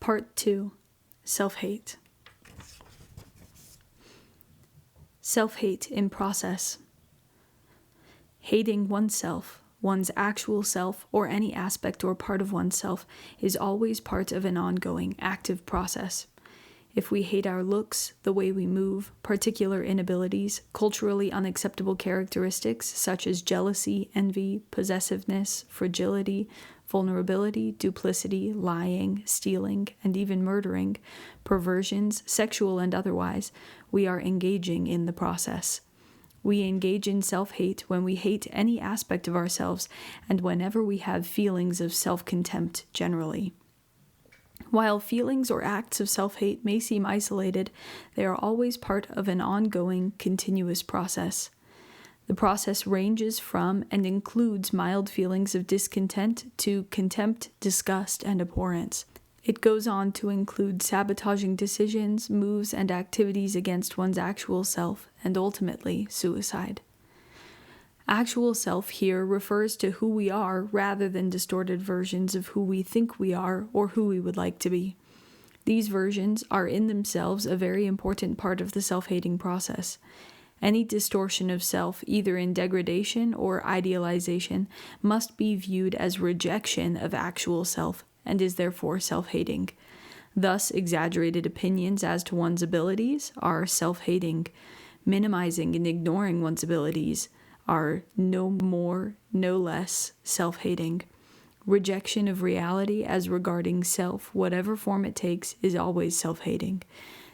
Part 2. Self-hate. Self-hate in process. Hating oneself, one's actual self, or any aspect or part of oneself is always part of an ongoing, active process. If we hate our looks, the way we move, particular inabilities, culturally unacceptable characteristics such as jealousy, envy, possessiveness, fragility, vulnerability, duplicity, lying, stealing, and even murdering, perversions, sexual and otherwise, we are engaging in the process. We engage in self-hate when we hate any aspect of ourselves and whenever we have feelings of self-contempt generally. While feelings or acts of self-hate may seem isolated, they are always part of an ongoing, continuous process. The process ranges from and includes mild feelings of discontent to contempt, disgust, and abhorrence. It goes on to include sabotaging decisions, moves, and activities against one's actual self, and ultimately, suicide. Actual self here refers to who we are rather than distorted versions of who we think we are or who we would like to be. These versions are in themselves a very important part of the self-hating process. Any distortion of self, either in degradation or idealization, must be viewed as rejection of actual self and is therefore self-hating. Thus, exaggerated opinions as to one's abilities are self-hating. Minimizing and ignoring one's abilities are no more, no less self-hating. Rejection of reality as regarding self, whatever form it takes, is always self-hating.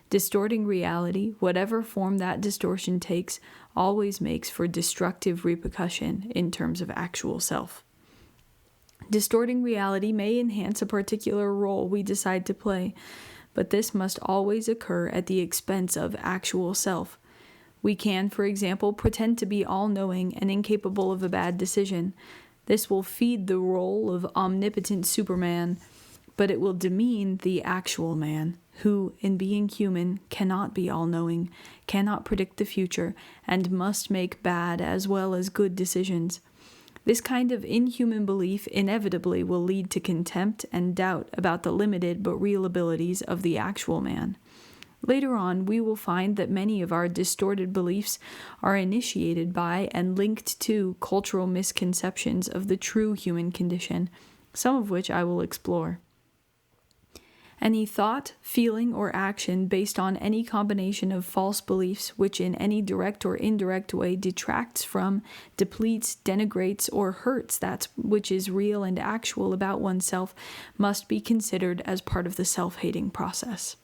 Distorting reality, whatever form that distortion takes, always makes for destructive repercussion in terms of actual self. Distorting reality may enhance a particular role we decide to play, but this must always occur at the expense of actual self. We can, for example, pretend to be all-knowing and incapable of a bad decision. This will feed the role of omnipotent Superman, but it will demean the actual man, who, in being human, cannot be all-knowing, cannot predict the future, and must make bad as well as good decisions. This kind of inhuman belief inevitably will lead to contempt and doubt about the limited but real abilities of the actual man. Later on, we will find that many of our distorted beliefs are initiated by and linked to cultural misconceptions of the true human condition, some of which I will explore. Any thought, feeling, or action based on any combination of false beliefs which in any direct or indirect way detracts from, depletes, denigrates, or hurts that which is real and actual about oneself must be considered as part of the self-hating process.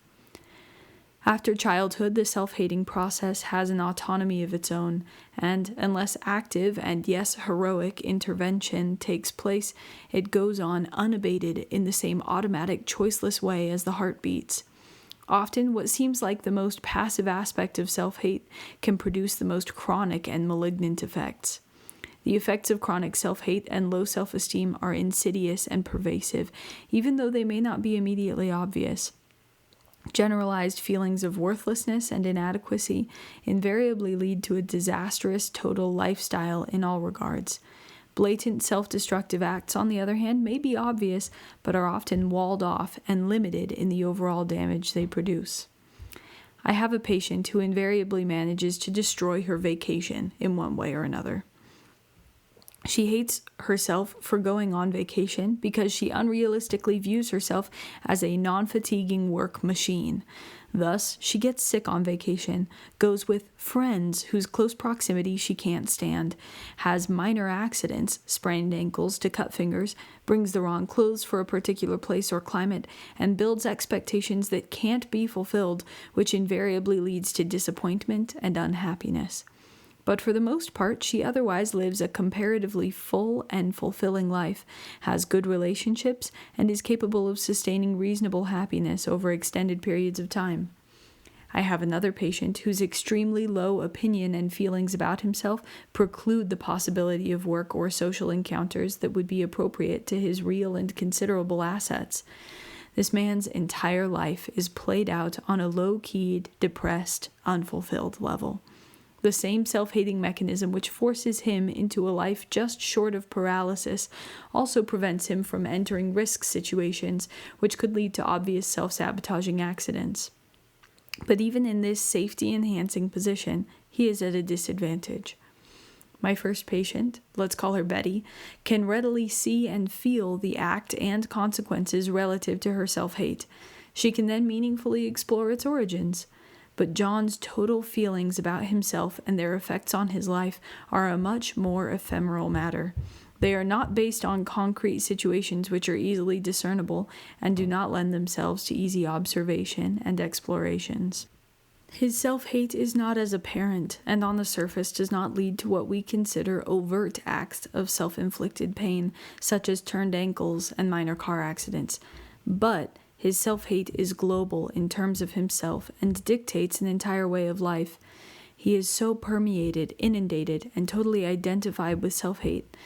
After childhood, the self-hating process has an autonomy of its own, and unless active and, yes, heroic intervention takes place, it goes on unabated in the same automatic, choiceless way as the heart beats. Often, what seems like the most passive aspect of self-hate can produce the most chronic and malignant effects. The effects of chronic self-hate and low self-esteem are insidious and pervasive, even though they may not be immediately obvious. Generalized feelings of worthlessness and inadequacy invariably lead to a disastrous total lifestyle in all regards. Blatant self-destructive acts, on the other hand, may be obvious, but are often walled off and limited in the overall damage they produce. I have a patient who invariably manages to destroy her vacation in one way or another. She hates herself for going on vacation because she unrealistically views herself as a non-fatiguing work machine. Thus, she gets sick on vacation, goes with friends whose close proximity she can't stand, has minor accidents, sprained ankles to cut fingers, brings the wrong clothes for a particular place or climate, and builds expectations that can't be fulfilled, which invariably leads to disappointment and unhappiness. But for the most part, she otherwise lives a comparatively full and fulfilling life, has good relationships, and is capable of sustaining reasonable happiness over extended periods of time. I have another patient whose extremely low opinion and feelings about himself preclude the possibility of work or social encounters that would be appropriate to his real and considerable assets. This man's entire life is played out on a low-keyed, depressed, unfulfilled level. The same self-hating mechanism which forces him into a life just short of paralysis also prevents him from entering risk situations which could lead to obvious self-sabotaging accidents. But even in this safety-enhancing position, he is at a disadvantage. My first patient, let's call her Betty, can readily see and feel the act and consequences relative to her self-hate. She can then meaningfully explore its origins. But John's total feelings about himself and their effects on his life are a much more ephemeral matter. They are not based on concrete situations which are easily discernible and do not lend themselves to easy observation and explorations. His self-hate is not as apparent and on the surface does not lead to what we consider overt acts of self-inflicted pain, such as turned ankles and minor car accidents. But his self-hate is global in terms of himself and dictates an entire way of life. He is so permeated, inundated, and totally identified with self-hate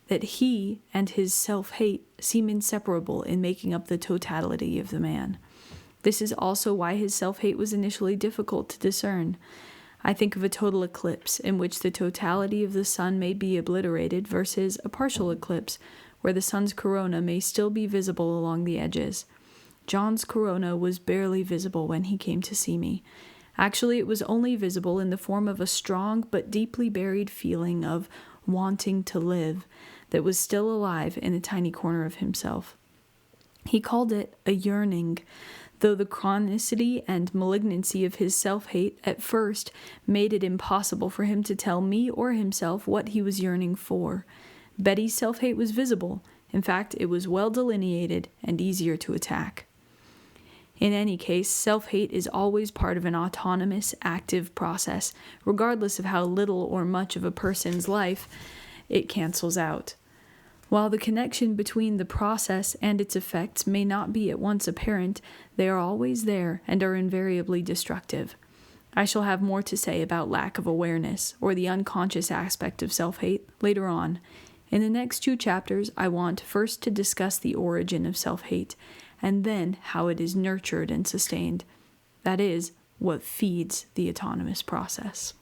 that he and his self-hate seem inseparable in making up the totality of the man. This is also why his self-hate was initially difficult to discern. I think of a total eclipse in which the totality of the sun may be obliterated versus a partial eclipse where the sun's corona may still be visible along the edges. John's corona was barely visible when he came to see me. Actually, it was only visible in the form of a strong but deeply buried feeling of wanting to live that was still alive in a tiny corner of himself. He called it a yearning, though the chronicity and malignancy of his self-hate at first made it impossible for him to tell me or himself what he was yearning for. Betty's self-hate was visible. In fact, it was well delineated and easier to attack. In any case, self-hate is always part of an autonomous, active process, regardless of how little or much of a person's life it cancels out. While the connection between the process and its effects may not be at once apparent, they are always there and are invariably destructive. I shall have more to say about lack of awareness, or the unconscious aspect of self-hate, later on. In the next 2 chapters, I want first to discuss the origin of self-hate, and then how it is nurtured and sustained. That is, what feeds the autonomous process.